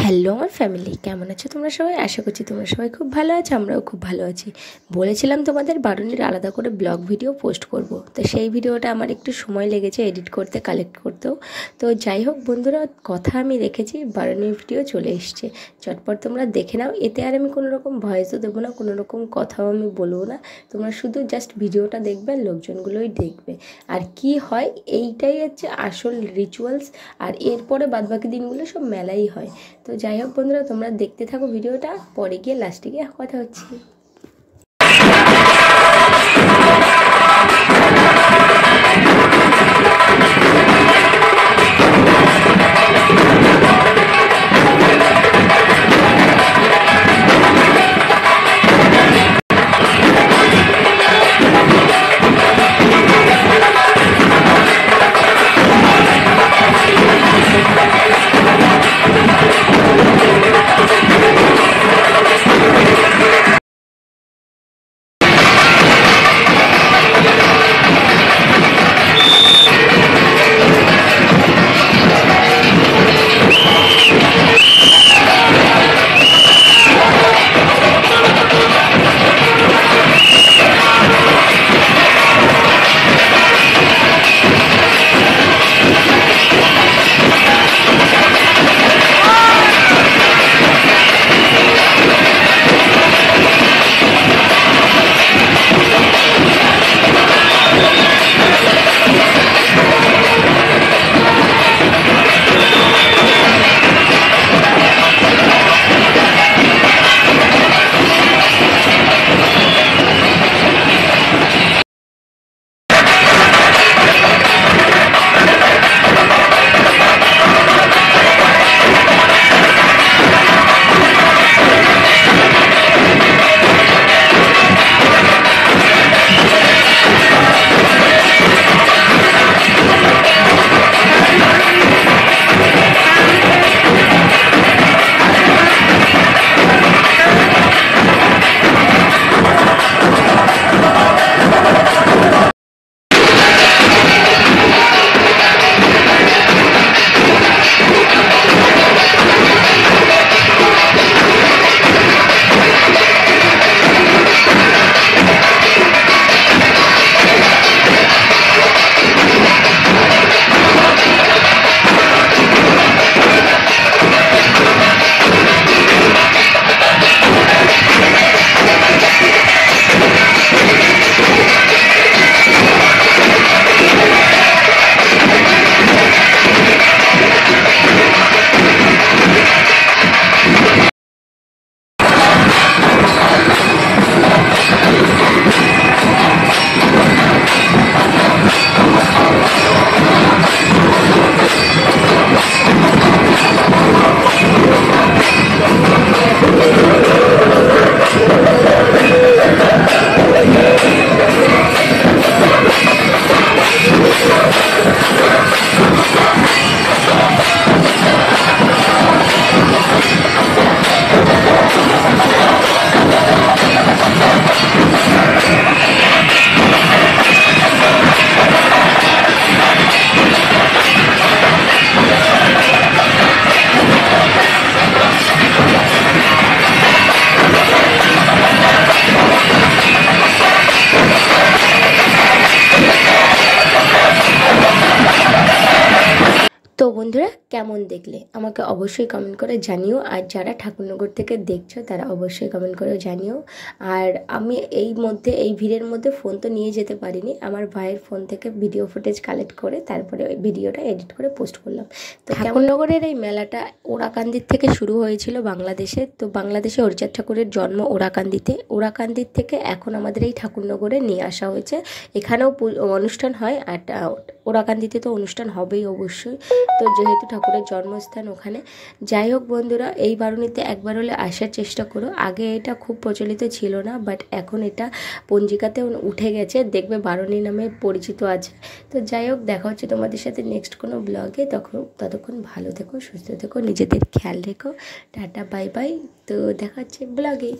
Hello আমার family, কেমন আছো তোমরা সবাই? আশা করছি তোমরা সবাই খুব ভালো আছো, আমরাও খুব ভালো আছি। বলেছিলাম তোমাদের বারুনির আলাদা করে ব্লগ ভিডিও পোস্ট করব, তো সেই ভিডিওটা আমার একটু সময় লেগেছে এডিট করতে, কালেক্ট করতেও। তো যাই হোক বন্ধুরা, কথা আমি রেখেছি, বারুনির ভিডিও চলে এসছে, চটপট তোমরা দেখে নাও। এতে আর আমি কোনো রকম ভয়েসও দেবো না, কোনো রকম কথাও আমি বলবো না, তোমরা শুধু জাস্ট ভিডিওটা দেখবে আর লোকজনগুলোই দেখবে। আর কি হয়, এইটাই হচ্ছে আসল রিচুয়ালস। আর এরপরে বাদবাকি দিনগুলো সব মেলাই হয়। তো যাই হোক বন্ধুরা, তোমরা দেখতে থাকো ভিডিওটা, পরে গিয়ে লাস্টে গিয়ে কথা হচ্ছে। তো বন্ধুরা, কেমন দেখলে আমাকে অবশ্যই কমেন্ট করে জানিও। আর যারা ঠাকুরনগর থেকে দেখছো তারা অবশ্যই কমেন্ট করে জানিও। আর আমি এই ভিড়ের মধ্যে ফোন তো নিয়ে যেতে পারিনি, আমার ভাইয়ের ফোন থেকে ভিডিও ফুটেজ কালেক্ট করে তারপরে ওই ভিডিওটা এডিট করে পোস্ট করলাম। তো ঠাকুরনগরের এই মেলাটা ওরাকান্দির থেকে শুরু হয়েছিল বাংলাদেশে। তো বাংলাদেশে হরিচাঁদ ঠাকুরের জন্ম ওরাকান্দিতে, ওরাকান্দির থেকে এখন আমাদের এই ঠাকুরনগরে নিয়ে আসা হয়েছে। এখানেও অনুষ্ঠান হয়, আর ওরাকান্দিতে তো অনুষ্ঠান হবেই অবশ্যই, তো যেহেতু ঠাকুরের জন্মস্থান ওখানে। যাই হোক বন্ধুরা, এই বারুনিতে একবার হলে আসার চেষ্টা করো। আগে এটা খুব প্রচলিত ছিল না, বাট এখন এটা পঞ্জিকাতে উঠে গেছে, দেখবে বারুনি নামে পরিচিত আছে। তো যাই হোক, দেখা হচ্ছে তোমাদের সাথে নেক্সট কোনো ব্লগে। ততক্ষণ ভালো থেকো, সুস্থ থেকো, নিজেদের খেয়াল রেখো। Tata, bye bye. তো দেখা হচ্ছে ব্লগে।